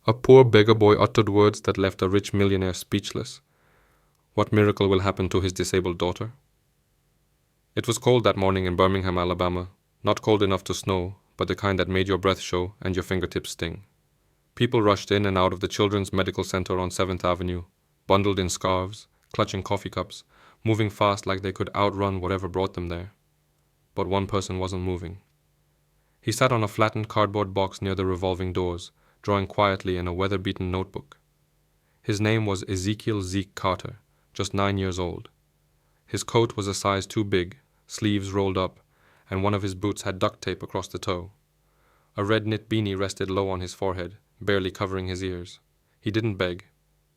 A poor beggar boy uttered words that left a rich millionaire speechless. What miracle will happen to his disabled daughter? It was cold that morning in Birmingham, Alabama. Not cold enough to snow, but the kind that made your breath show and your fingertips sting. People rushed in and out of the Children's Medical Center on 7th Avenue, bundled in scarves, clutching coffee cups, moving fast like they could outrun whatever brought them there. But one person wasn't moving. He sat on a flattened cardboard box near the revolving doors, drawing quietly in a weather-beaten notebook. His name was Ezekiel Zeke Carter, just 9 years old. His coat was a size too big, sleeves rolled up, and one of his boots had duct tape across the toe. A red knit beanie rested low on his forehead, barely covering his ears. He didn't beg,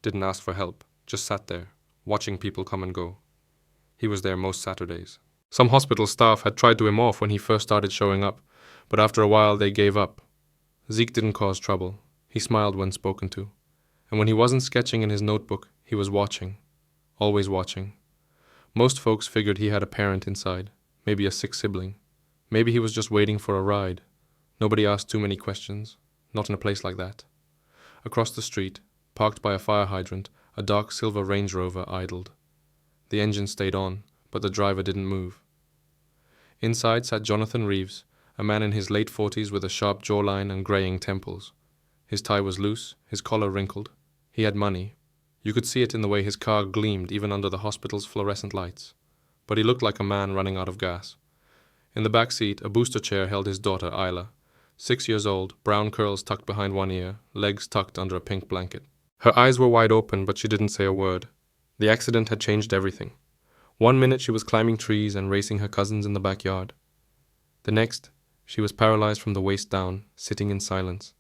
didn't ask for help, just sat there, watching people come and go. He was there most Saturdays. Some hospital staff had tried to him off when he first started showing up, but after a while they gave up. Zeke didn't cause trouble. He smiled when spoken to. And when he wasn't sketching in his notebook, he was watching. Always watching. Most folks figured he had a parent inside, maybe a sick sibling. Maybe he was just waiting for a ride. Nobody asked too many questions, not in a place like that. Across the street, parked by a fire hydrant, a dark silver Range Rover idled. The engine stayed on, but the driver didn't move. Inside sat Jonathan Reeves, a man in his late 40s with a sharp jawline and graying temples. His tie was loose, his collar wrinkled. He had money. You could see it in the way his car gleamed even under the hospital's fluorescent lights. But he looked like a man running out of gas. In the back seat, a booster chair held his daughter, Isla. 6 years old, brown curls tucked behind one ear, legs tucked under a pink blanket. Her eyes were wide open, but she didn't say a word. The accident had changed everything. 1 minute she was climbing trees and racing her cousins in the backyard. The next, she was paralyzed from the waist down, sitting in silence.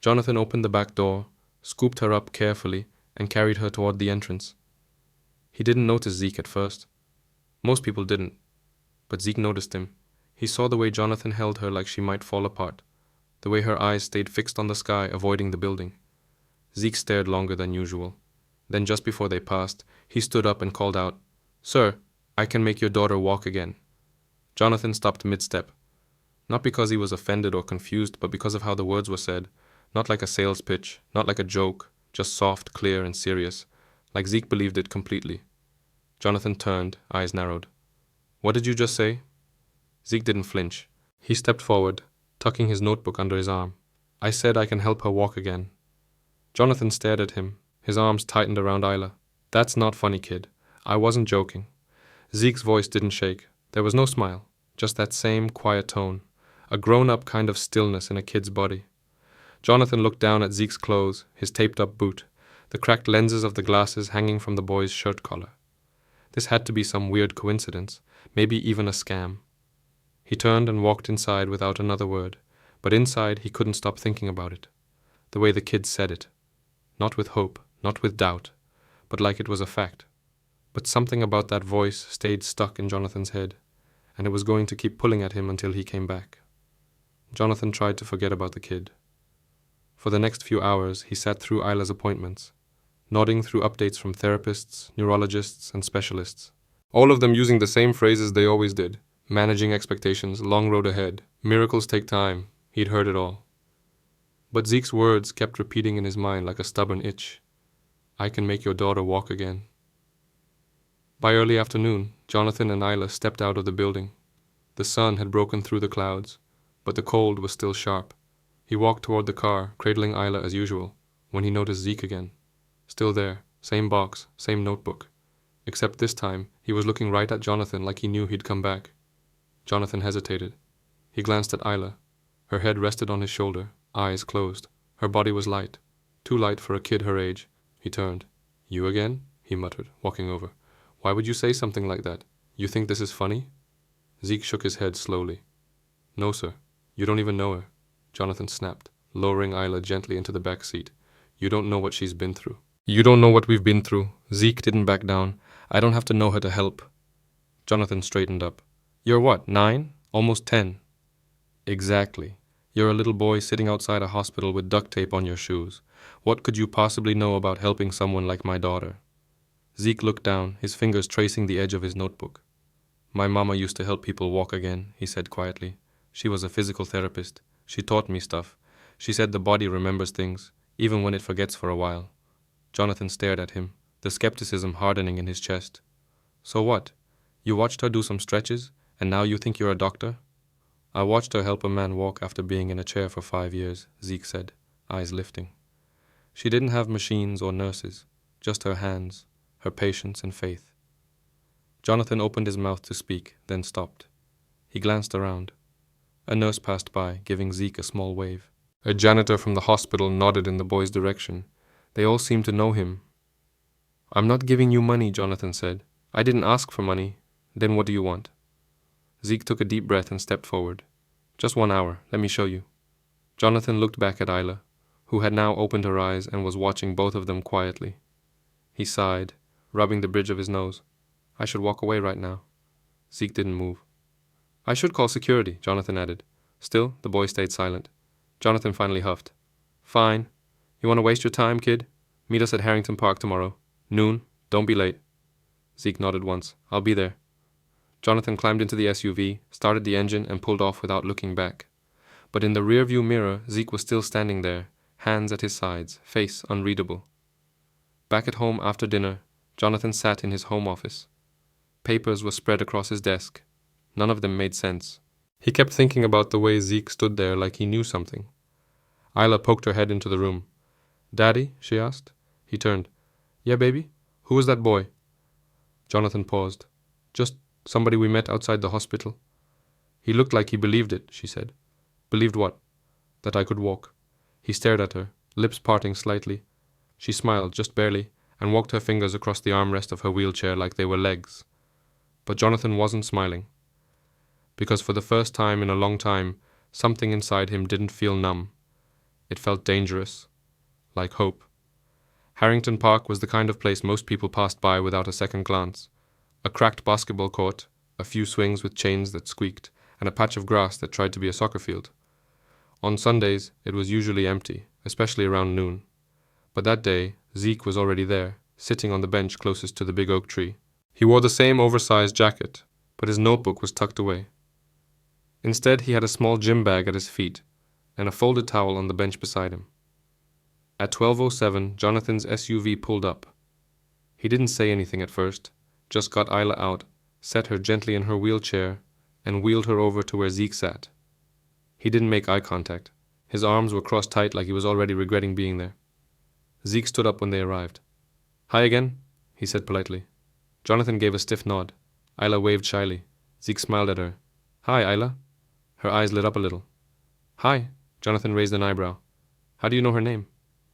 Jonathan opened the back door, scooped her up carefully, and carried her toward the entrance. He didn't notice Zeke at first. Most people didn't. But Zeke noticed him. He saw the way Jonathan held her like she might fall apart, the way her eyes stayed fixed on the sky, avoiding the building. Zeke stared longer than usual. Then just before they passed, he stood up and called out, "Sir, I can make your daughter walk again." Jonathan stopped mid-step. Not because he was offended or confused, but because of how the words were said. Not like a sales pitch, not like a joke, just soft, clear, and serious, like Zeke believed it completely. Jonathan turned, eyes narrowed. "What did you just say?" Zeke didn't flinch. He stepped forward, tucking his notebook under his arm. "I said I can help her walk again." Jonathan stared at him, his arms tightened around Isla. "That's not funny, kid. I wasn't joking." Zeke's voice didn't shake. There was no smile, just that same quiet tone, a grown-up kind of stillness in a kid's body. Jonathan looked down at Zeke's clothes, his taped-up boot, the cracked lenses of the glasses hanging from the boy's shirt collar. This had to be some weird coincidence, maybe even a scam. He turned and walked inside without another word, but inside he couldn't stop thinking about it, the way the kid said it. Not with hope, not with doubt, but like it was a fact. But something about that voice stayed stuck in Jonathan's head, and it was going to keep pulling at him until he came back. Jonathan tried to forget about the kid. For the next few hours, he sat through Isla's appointments, nodding through updates from therapists, neurologists, and specialists. All of them using the same phrases they always did. Managing expectations, long road ahead, miracles take time. He'd heard it all. But Zeke's words kept repeating in his mind like a stubborn itch. "I can make your daughter walk again." By early afternoon, Jonathan and Isla stepped out of the building. The sun had broken through the clouds, but the cold was still sharp. He walked toward the car, cradling Isla as usual, when he noticed Zeke again. Still there, same box, same notebook. Except this time, he was looking right at Jonathan like he knew he'd come back. Jonathan hesitated. He glanced at Isla. Her head rested on his shoulder, eyes closed. Her body was light, too light for a kid her age. He turned. "You again?" he muttered, walking over. "Why would you say something like that? You think this is funny?" Zeke shook his head slowly. "No, sir. You don't even know her," Jonathan snapped, lowering Isla gently into the back seat. "You don't know what she's been through." "You don't know what we've been through." Zeke didn't back down. "I don't have to know her to help." Jonathan straightened up. "You're what, 9? Almost 10. "Exactly. You're a little boy sitting outside a hospital with duct tape on your shoes. What could you possibly know about helping someone like my daughter?" Zeke looked down, his fingers tracing the edge of his notebook. "My mama used to help people walk again," he said quietly. "She was a physical therapist. She taught me stuff. She said the body remembers things, even when it forgets for a while. Jonathan stared at him, the skepticism hardening in his chest. So what? You watched her do some stretches, and now you think you're a doctor? I watched her help a man walk after being in a chair for 5 years, Zeke said, eyes lifting. She didn't have machines or nurses, just her hands, her patience and faith. Jonathan opened his mouth to speak, then stopped. He glanced around. A nurse passed by, giving Zeke a small wave. A janitor from the hospital nodded in the boy's direction. They all seemed to know him. I'm not giving you money, Jonathan said. I didn't ask for money. Then what do you want? Zeke took a deep breath and stepped forward. Just 1 hour. Let me show you. Jonathan looked back at Isla, who had now opened her eyes and was watching both of them quietly. He sighed, rubbing the bridge of his nose. I should walk away right now. Zeke didn't move. I should call security, Jonathan added. Still, the boy stayed silent. Jonathan finally huffed. Fine. You want to waste your time, kid? Meet us at Harrington Park tomorrow. Noon. Don't be late. Zeke nodded once. I'll be there. Jonathan climbed into the SUV, started the engine, and pulled off without looking back. But in the rearview mirror, Zeke was still standing there, hands at his sides, face unreadable. Back at home after dinner, Jonathan sat in his home office. Papers were spread across his desk. None of them made sense. He kept thinking about the way Zeke stood there like he knew something. Isla poked her head into the room. Daddy? She asked. He turned. Yeah, baby? Who was that boy? Jonathan paused. Just somebody we met outside the hospital. He looked like he believed it, she said. Believed what? That I could walk. He stared at her, lips parting slightly. She smiled, just barely, and walked her fingers across the armrest of her wheelchair like they were legs. But Jonathan wasn't smiling. Because for the first time in a long time, something inside him didn't feel numb. It felt dangerous, like hope. Harrington Park was the kind of place most people passed by without a second glance. A cracked basketball court, a few swings with chains that squeaked, and a patch of grass that tried to be a soccer field. On Sundays, it was usually empty, especially around noon. But that day, Zeke was already there, sitting on the bench closest to the big oak tree. He wore the same oversized jacket, but his notebook was tucked away. Instead, he had a small gym bag at his feet, and a folded towel on the bench beside him. At 12:07, Jonathan's SUV pulled up. He didn't say anything at first, just got Isla out, set her gently in her wheelchair, and wheeled her over to where Zeke sat. He didn't make eye contact. His arms were crossed tight like he was already regretting being there. Zeke stood up when they arrived. Hi again, he said politely. Jonathan gave a stiff nod. Isla waved shyly. Zeke smiled at her. Hi, Isla. Her eyes lit up a little. Hi, Jonathan raised an eyebrow. How do you know her name?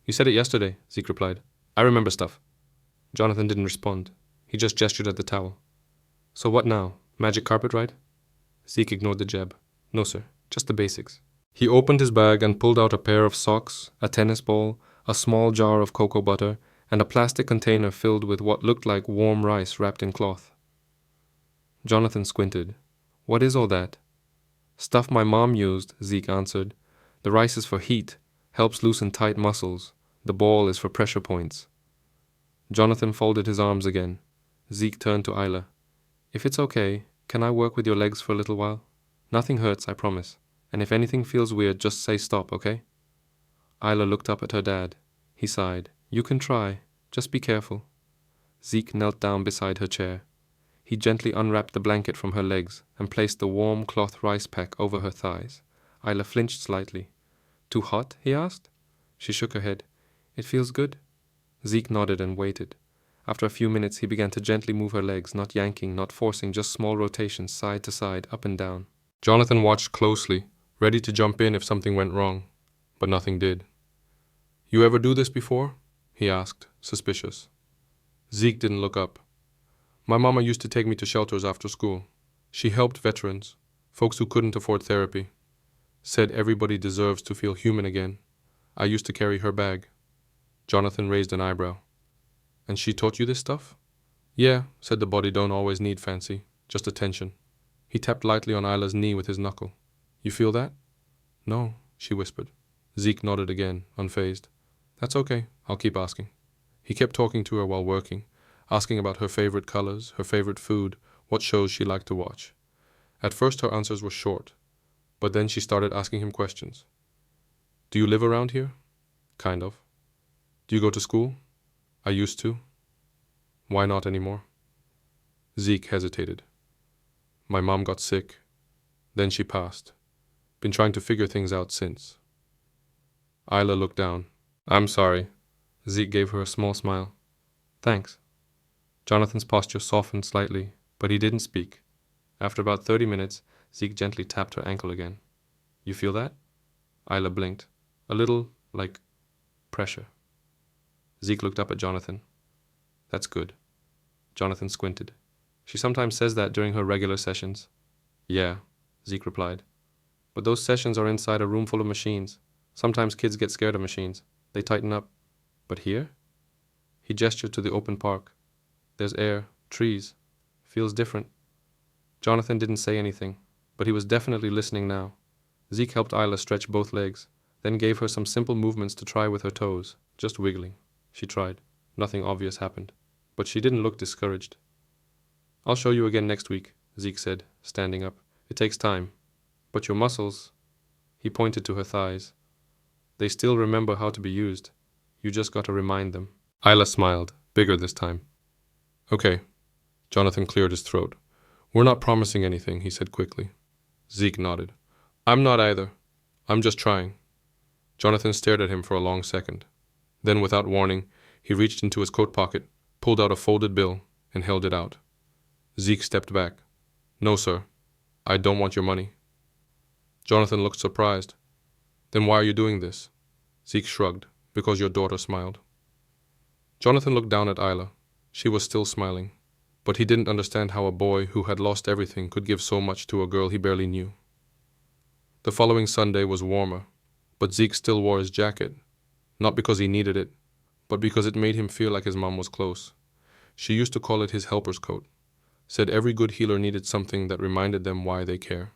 You said it yesterday, Zeke replied. I remember stuff. Jonathan didn't respond. He just gestured at the towel. So what now? Magic carpet ride? Zeke ignored the jab. No, sir. Just the basics. He opened his bag and pulled out a pair of socks, a tennis ball, a small jar of cocoa butter, and a plastic container filled with what looked like warm rice wrapped in cloth. Jonathan squinted. What is all that? Stuff my mom used, Zeke answered. The rice is for heat, helps loosen tight muscles. The ball is for pressure points. Jonathan folded his arms again. Zeke turned to Isla. If it's okay, can I work with your legs for a little while? Nothing hurts, I promise. And if anything feels weird, just say stop, okay? Isla looked up at her dad. He sighed. You can try. Just be careful. Zeke knelt down beside her chair. He gently unwrapped the blanket from her legs and placed the warm cloth rice pack over her thighs. Isla flinched slightly. Too hot? He asked. She shook her head. It feels good. Zeke nodded and waited. After a few minutes, he began to gently move her legs, not yanking, not forcing, just small rotations side to side, up and down. Jonathan watched closely, ready to jump in if something went wrong, but nothing did. You ever do this before? He asked, suspicious. Zeke didn't look up. My mama used to take me to shelters after school. She helped veterans, folks who couldn't afford therapy. Said everybody deserves to feel human again. I used to carry her bag. Jonathan raised an eyebrow. And she taught you this stuff? Yeah, said the body don't always need fancy, just attention. He tapped lightly on Isla's knee with his knuckle. You feel that? No, she whispered. Zeke nodded again, unfazed. That's okay, I'll keep asking. He kept talking to her while working, asking about her favorite colors, her favorite food, what shows she liked to watch. At first her answers were short, but then she started asking him questions. Do you live around here? Kind of. Do you go to school? I used to. Why not anymore? Zeke hesitated. My mom got sick. Then she passed. Been trying to figure things out since. Isla looked down. I'm sorry. Zeke gave her a small smile. Thanks. Jonathan's posture softened slightly, but he didn't speak. After about 30 minutes, Zeke gently tapped her ankle again. You feel that? Isla blinked. A little, like, pressure. Zeke looked up at Jonathan. That's good. Jonathan squinted. She sometimes says that during her regular sessions. Yeah, Zeke replied. But those sessions are inside a room full of machines. Sometimes kids get scared of machines. They tighten up. But here? He gestured to the open park. There's air, trees. Feels different. Jonathan didn't say anything, but he was definitely listening now. Zeke helped Isla stretch both legs, then gave her some simple movements to try with her toes, just wiggling. She tried. Nothing obvious happened, but she didn't look discouraged. I'll show you again next week, Zeke said, standing up. It takes time. But your muscles, he pointed to her thighs. They still remember how to be used. You just got to remind them. Isla smiled, bigger this time. Okay. Jonathan cleared his throat. We're not promising anything, he said quickly. Zeke nodded. I'm not either. I'm just trying. Jonathan stared at him for a long second. Then, without warning, he reached into his coat pocket, pulled out a folded bill, and held it out. Zeke stepped back. No, sir. I don't want your money. Jonathan looked surprised. Then why are you doing this? Zeke shrugged. Because your daughter smiled. Jonathan looked down at Isla. She was still smiling. But he didn't understand how a boy who had lost everything could give so much to a girl he barely knew. The following Sunday was warmer, but Zeke still wore his jacket, not because he needed it, but because it made him feel like his mom was close. She used to call it his helper's coat, said every good healer needed something that reminded them why they care.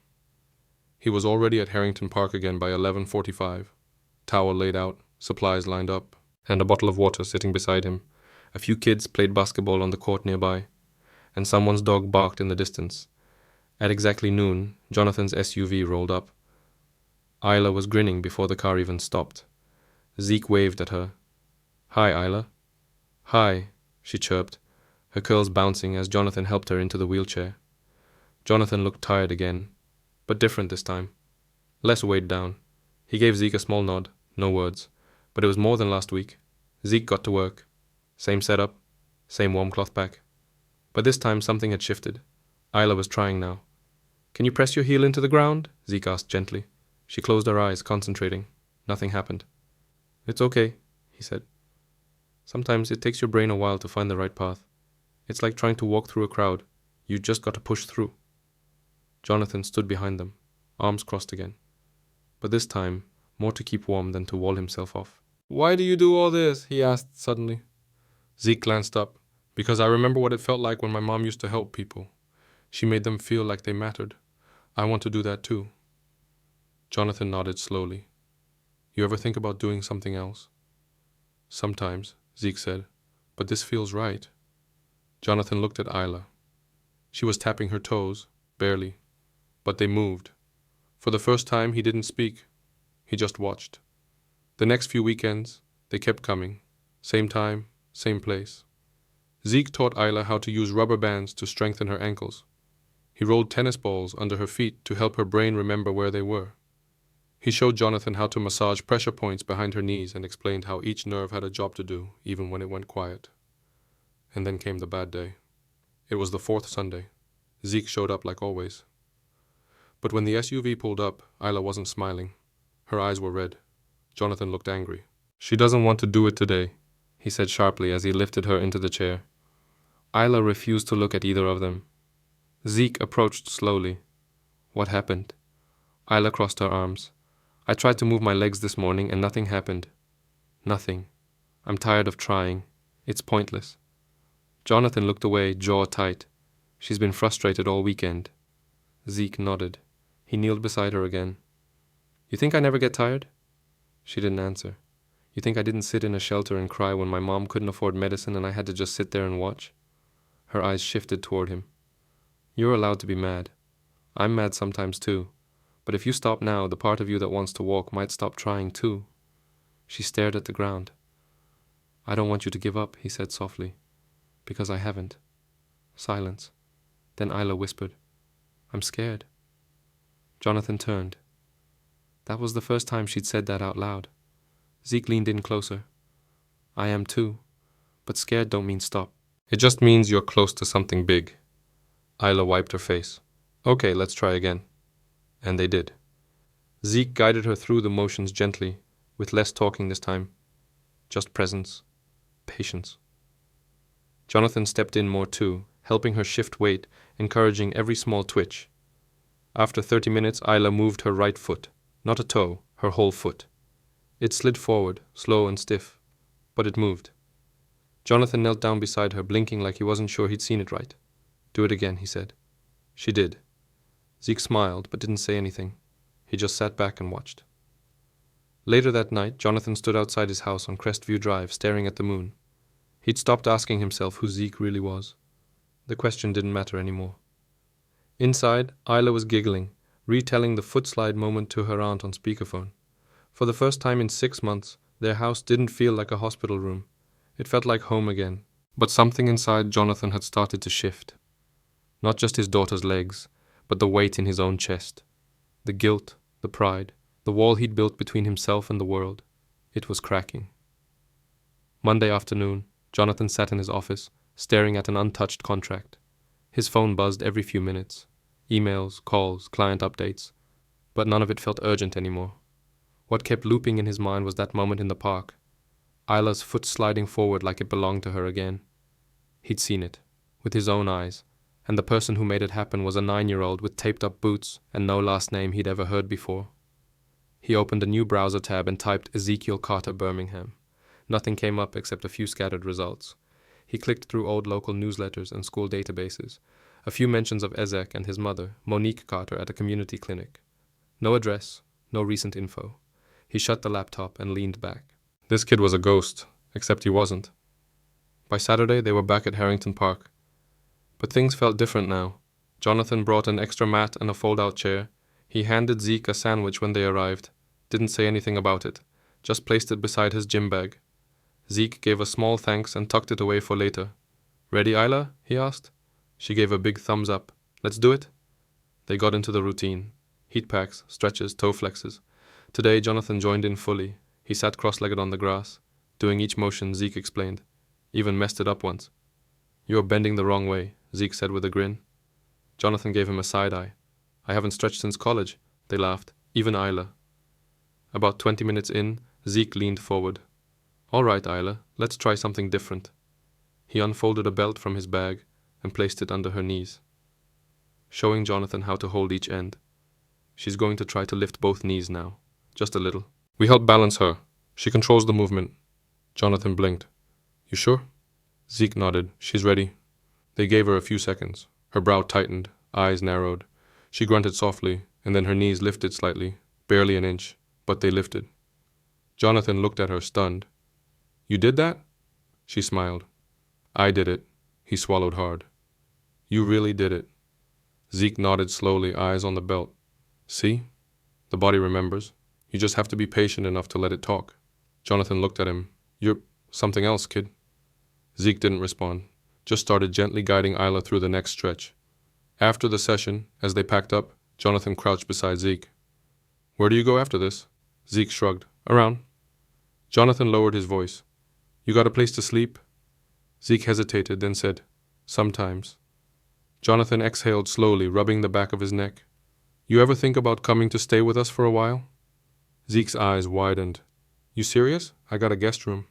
He was already at Harrington Park again by 11:45, towel laid out, supplies lined up, and a bottle of water sitting beside him. A few kids played basketball on the court nearby, and someone's dog barked in the distance. At exactly noon, Jonathan's SUV rolled up. Isla was grinning before the car even stopped. Zeke waved at her. Hi, Isla. Hi, she chirped, her curls bouncing as Jonathan helped her into the wheelchair. Jonathan looked tired again, but different this time. Less weighed down. He gave Zeke a small nod, no words, but it was more than last week. Zeke got to work. Same setup, same warm cloth pack. But this time something had shifted. Isla was trying now. Can you press your heel into the ground? Zeke asked gently. She closed her eyes, concentrating. Nothing happened. It's okay, he said. Sometimes it takes your brain a while to find the right path. It's like trying to walk through a crowd. You just got to push through. Jonathan stood behind them, arms crossed again. But this time, more to keep warm than to wall himself off. Why do you do all this? He asked suddenly. Zeke glanced up. Because I remember what it felt like when my mom used to help people. She made them feel like they mattered. I want to do that too. Jonathan nodded slowly. You ever think about doing something else? Sometimes, Zeke said, but this feels right. Jonathan looked at Isla. She was tapping her toes, barely, but they moved. For the first time, he didn't speak. He just watched. The next few weekends, they kept coming. Same time, same place. Zeke taught Isla how to use rubber bands to strengthen her ankles. He rolled tennis balls under her feet to help her brain remember where they were. He showed Jonathan how to massage pressure points behind her knees and explained how each nerve had a job to do, even when it went quiet. And then came the bad day. It was the fourth Sunday. Zeke showed up like always. But when the SUV pulled up, Isla wasn't smiling. Her eyes were red. Jonathan looked angry. She doesn't want to do it today, he said sharply as he lifted her into the chair. Isla refused to look at either of them. Zeke approached slowly. What happened? Isla crossed her arms. I tried to move my legs this morning and nothing happened. Nothing. I'm tired of trying. It's pointless. Jonathan looked away, jaw tight. She's been frustrated all weekend. Zeke nodded. He kneeled beside her again. You think I never get tired? She didn't answer. You think I didn't sit in a shelter and cry when my mom couldn't afford medicine and I had to just sit there and watch? Her eyes shifted toward him. You're allowed to be mad. I'm mad sometimes too. But if you stop now, the part of you that wants to walk might stop trying too. She stared at the ground. I don't want you to give up, he said softly. Because I haven't. Silence. Then Isla whispered, I'm scared. Jonathan turned. That was the first time she'd said that out loud. Zeke leaned in closer. I am too, but scared don't mean stop. It just means you're close to something big. Isla wiped her face. Okay, let's try again. And they did. Zeke guided her through the motions gently, with less talking this time. Just presence. Patience. Jonathan stepped in more too, helping her shift weight, encouraging every small twitch. After 30 minutes, Isla moved her right foot. Not a toe, her whole foot. It slid forward, slow and stiff, but it moved. Jonathan knelt down beside her, blinking like he wasn't sure he'd seen it right. Do it again, he said. She did. Zeke smiled, but didn't say anything. He just sat back and watched. Later that night, Jonathan stood outside his house on Crestview Drive, staring at the moon. He'd stopped asking himself who Zeke really was. The question didn't matter anymore. Inside, Isla was giggling, retelling the footslide moment to her aunt on speakerphone. For the first time in 6 months, their house didn't feel like a hospital room. It felt like home again. But something inside Jonathan had started to shift. Not just his daughter's legs, but the weight in his own chest. The guilt, the pride, the wall he'd built between himself and the world. It was cracking. Monday afternoon, Jonathan sat in his office, staring at an untouched contract. His phone buzzed every few minutes. Emails, calls, client updates. But none of it felt urgent anymore. What kept looping in his mind was that moment in the park. Isla's foot sliding forward like it belonged to her again. He'd seen it, with his own eyes, and the person who made it happen was a 9-year-old with taped-up boots and no last name he'd ever heard before. He opened a new browser tab and typed Ezekiel Carter Birmingham. Nothing came up except a few scattered results. He clicked through old local newsletters and school databases. A few mentions of Ezek and his mother, Monique Carter, at a community clinic. No address, no recent info. He shut the laptop and leaned back. This kid was a ghost, except he wasn't. By Saturday, they were back at Harrington Park. But things felt different now. Jonathan brought an extra mat and a fold-out chair. He handed Zeke a sandwich when they arrived. Didn't say anything about it. Just placed it beside his gym bag. Zeke gave a small thanks and tucked it away for later. Ready, Isla? He asked. She gave a big thumbs up. Let's do it? They got into the routine. Heat packs, stretches, toe flexes. Today, Jonathan joined in fully. He sat cross-legged on the grass. Doing each motion, Zeke explained. Even messed it up once. You're bending the wrong way, Zeke said with a grin. Jonathan gave him a side-eye. I haven't stretched since college. They laughed. Even Isla. About 20 minutes in, Zeke leaned forward. All right, Isla, let's try something different. He unfolded a belt from his bag and placed it under her knees, showing Jonathan how to hold each end. She's going to try to lift both knees now, just a little. We help balance her. She controls the movement. Jonathan blinked. You sure? Zeke nodded. She's ready. They gave her a few seconds. Her brow tightened, eyes narrowed. She grunted softly, and then her knees lifted slightly, barely an inch, but they lifted. Jonathan looked at her, stunned. You did that? She smiled. I did it. He swallowed hard. You really did it. Zeke nodded slowly, eyes on the belt. See? The body remembers. You just have to be patient enough to let it talk. Jonathan looked at him. You're something else, kid. Zeke didn't respond, just started gently guiding Isla through the next stretch. After the session, as they packed up, Jonathan crouched beside Zeke. Where do you go after this? Zeke shrugged. Around. Jonathan lowered his voice. You got a place to sleep? Zeke hesitated, then said, Sometimes. Jonathan exhaled slowly, rubbing the back of his neck. You ever think about coming to stay with us for a while? Zeke's eyes widened. You serious? I got a guest room.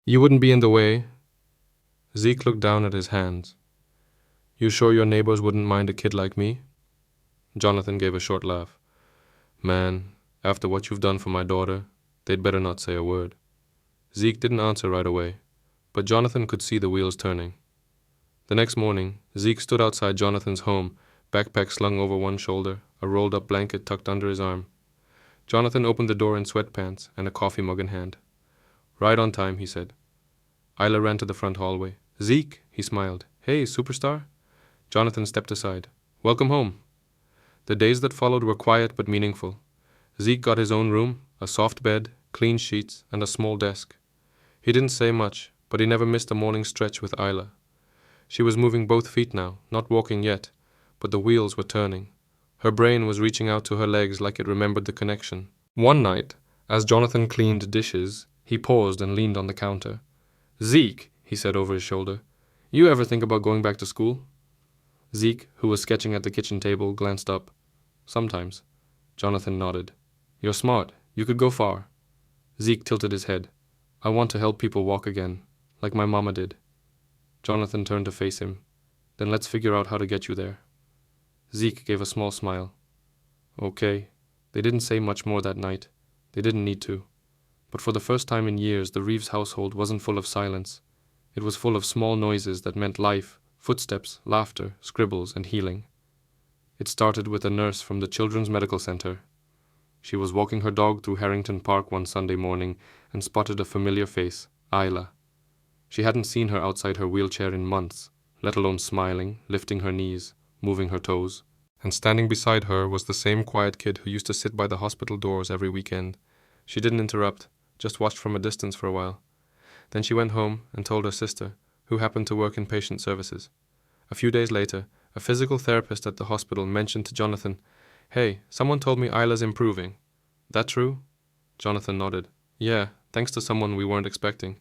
You wouldn't be in the way. Zeke looked down at his hands. You sure your neighbors wouldn't mind a kid like me? Jonathan gave a short laugh. Man, after what you've done for my daughter, they'd better not say a word. Zeke didn't answer right away, but Jonathan could see the wheels turning. The next morning, Zeke stood outside Jonathan's home, backpack slung over one shoulder, a rolled-up blanket tucked under his arm. Jonathan opened the door in sweatpants and a coffee mug in hand. Right on time, he said. Isla ran to the front hallway. Zeke, he smiled. Hey, superstar? Jonathan stepped aside. Welcome home. The days that followed were quiet but meaningful. Zeke got his own room, a soft bed, clean sheets, and a small desk. He didn't say much, but he never missed a morning stretch with Isla. She was moving both feet now, not walking yet, but the wheels were turning. Her brain was reaching out to her legs like it remembered the connection. One night, as Jonathan cleaned dishes, he paused and leaned on the counter. "Zeke," he said over his shoulder, "you ever think about going back to school?" Zeke, who was sketching at the kitchen table, glanced up. "Sometimes." Jonathan nodded. "You're smart. You could go far." Zeke tilted his head. "I want to help people walk again, like my mama did." Jonathan turned to face him. "Then let's figure out how to get you there." Zeke gave a small smile. "Okay." They didn't say much more that night. They didn't need to. But for the first time in years, the Reeves household wasn't full of silence. It was full of small noises that meant life, footsteps, laughter, scribbles, and healing. It started with a nurse from the Children's Medical Center. She was walking her dog through Harrington Park one Sunday morning and spotted a familiar face, Isla. She hadn't seen her outside her wheelchair in months, let alone smiling, lifting her knees, moving her toes. And standing beside her was the same quiet kid who used to sit by the hospital doors every weekend. She didn't interrupt, just watched from a distance for a while. Then she went home and told her sister, who happened to work in patient services. A few days later, a physical therapist at the hospital mentioned to Jonathan, "Hey, someone told me Isla's improving. That true?" Jonathan nodded. "Yeah, thanks to someone we weren't expecting."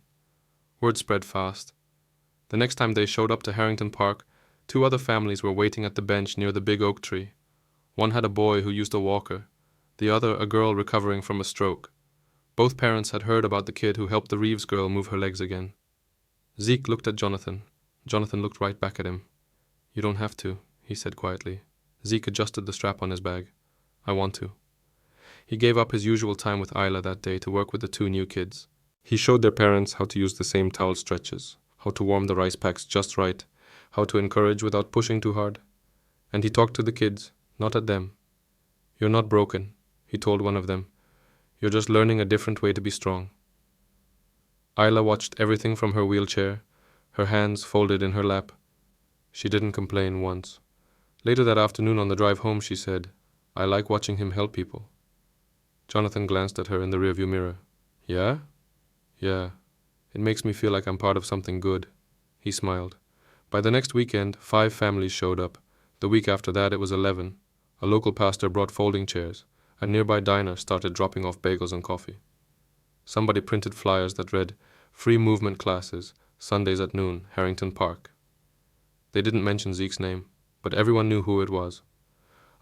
Word spread fast. The next time they showed up to Harrington Park, 2 other families were waiting at the bench near the big oak tree. One had a boy who used a walker, the other a girl recovering from a stroke. Both parents had heard about the kid who helped the Reeves girl move her legs again. Zeke looked at Jonathan. Jonathan looked right back at him. "You don't have to," he said quietly. Zeke adjusted the strap on his bag. "I want to." He gave up his usual time with Isla that day to work with the 2 new kids. He showed their parents how to use the same towel stretches, how to warm the rice packs just right, how to encourage without pushing too hard. And he talked to the kids, not at them. "You're not broken," he told one of them. "You're just learning a different way to be strong." Isla watched everything from her wheelchair, her hands folded in her lap. She didn't complain once. Later that afternoon on the drive home, she said, "I like watching him help people." Jonathan glanced at her in the rearview mirror. "Yeah?" "Yeah. It makes me feel like I'm part of something good." He smiled. By the next weekend, 5 families showed up. The week after that, it was 11. A local pastor brought folding chairs. A nearby diner started dropping off bagels and coffee. Somebody printed flyers that read, "Free movement classes, Sundays at noon, Harrington Park." They didn't mention Zeke's name, but everyone knew who it was.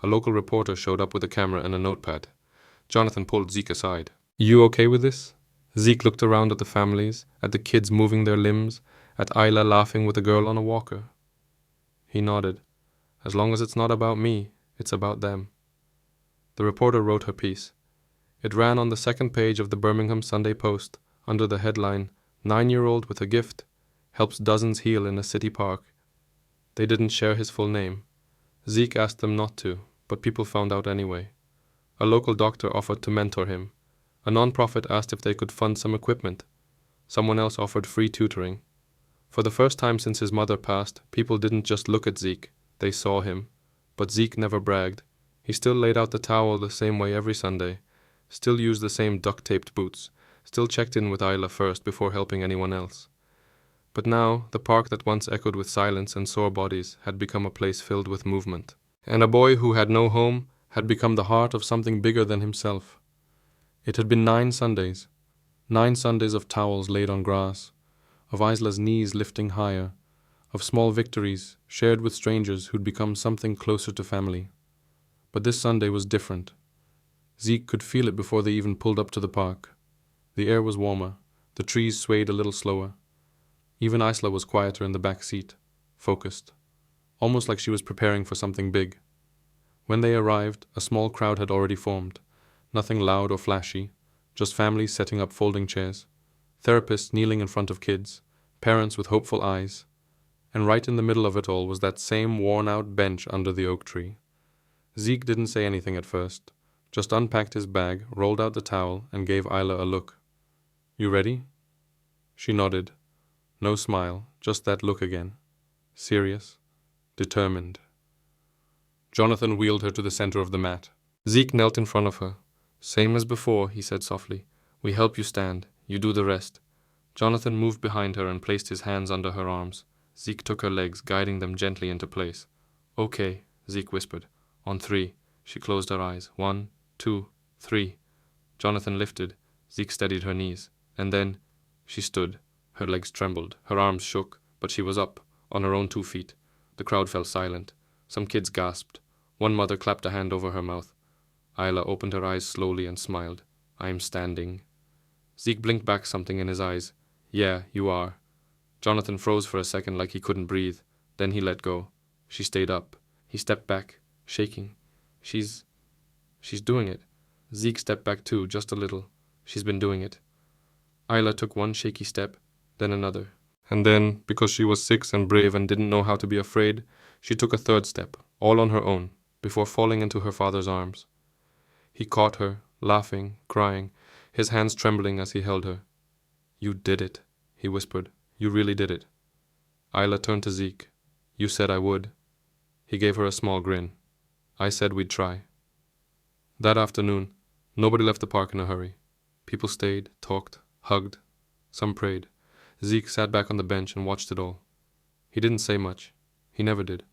A local reporter showed up with a camera and a notepad. Jonathan pulled Zeke aside. "You okay with this?" Zeke looked around at the families, at the kids moving their limbs, at Isla laughing with a girl on a walker. He nodded. "As long as it's not about me, it's about them." The reporter wrote her piece. It ran on the second page of the Birmingham Sunday Post under the headline, "9-year-old with a gift helps dozens heal in a city park." They didn't share his full name. Zeke asked them not to, but people found out anyway. A local doctor offered to mentor him. A non-profit asked if they could fund some equipment. Someone else offered free tutoring. For the first time since his mother passed, people didn't just look at Zeke, they saw him. But Zeke never bragged. He still laid out the towel the same way every Sunday, still used the same duct-taped boots, still checked in with Isla first before helping anyone else. But now, the park that once echoed with silence and sore bodies had become a place filled with movement. And a boy who had no home had become the heart of something bigger than himself. It had been 9 Sundays. 9 Sundays of towels laid on grass, of Isla's knees lifting higher, of small victories shared with strangers who'd become something closer to family. But this Sunday was different. Zeke could feel it before they even pulled up to the park. The air was warmer, the trees swayed a little slower. Even Isla was quieter in the back seat, focused, almost like she was preparing for something big. When they arrived, a small crowd had already formed. Nothing loud or flashy, just families setting up folding chairs, therapists kneeling in front of kids, parents with hopeful eyes. And right in the middle of it all was that same worn-out bench under the oak tree. Zeke didn't say anything at first, just unpacked his bag, rolled out the towel, and gave Isla a look. "You ready?" She nodded. No smile, just that look again. Serious, determined. Jonathan wheeled her to the center of the mat. Zeke knelt in front of her. "Same as before," he said softly. "We help you stand. You do the rest. Jonathan moved behind her and placed his hands under her arms. Zeke took her legs, guiding them gently into place. "Okay," Zeke whispered. "On 3. She closed her eyes. 1, 2, 3. Jonathan lifted. Zeke steadied her knees. And then she stood. Her legs trembled. Her arms shook. But she was up, on her own 2 feet. The crowd fell silent. Some kids gasped. One mother clapped a hand over her mouth. Isla opened her eyes slowly and smiled. "I'm standing." Zeke blinked back something in his eyes. "Yeah, you are." Jonathan froze for a second like he couldn't breathe. Then he let go. She stayed up. He stepped back, shaking. She's doing it." Zeke stepped back too, just a little. "She's been doing it." Isla took one shaky step, then another. And then, because she was 6 and brave and didn't know how to be afraid, she took a 3rd step, all on her own, before falling into her father's arms. He caught her, laughing, crying, his hands trembling as he held her. "You did it," he whispered. "You really did it." Isla turned to Zeke. "You said I would." He gave her a small grin. "I said we'd try." That afternoon, nobody left the park in a hurry. People stayed, talked, hugged. Some prayed. Zeke sat back on the bench and watched it all. He didn't say much. He never did.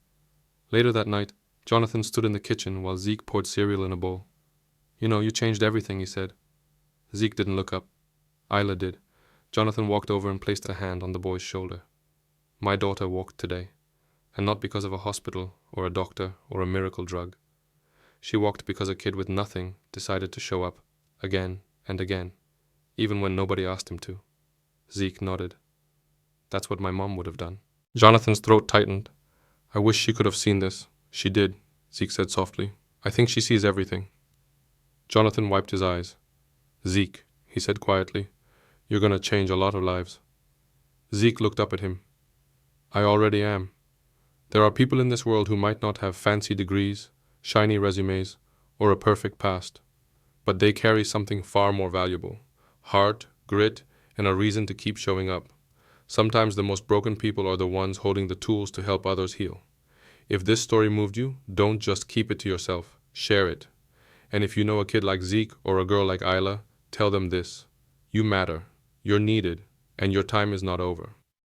Later that night, Jonathan stood in the kitchen while Zeke poured cereal in a bowl. "You know, you changed everything," he said. Zeke didn't look up. Isla did. Jonathan walked over and placed a hand on the boy's shoulder. "My daughter walked today, and not because of a hospital or a doctor or a miracle drug. She walked because a kid with nothing decided to show up, again and again, even when nobody asked him to." Zeke nodded. "That's what my mom would have done." Jonathan's throat tightened. "I wish she could have seen this." "She did," Zeke said softly. "I think she sees everything." Jonathan wiped his eyes. "Zeke," he said quietly, "you're going to change a lot of lives." Zeke looked up at him. "I already am. There are people in this world who might not have fancy degrees, shiny resumes, or a perfect past, but they carry something far more valuable: heart, grit, and a reason to keep showing up. Sometimes the most broken people are the ones holding the tools to help others heal. If this story moved you, don't just keep it to yourself. Share it. And if you know a kid like Zeke or a girl like Isla, tell them this: you matter, you're needed, and your time is not over."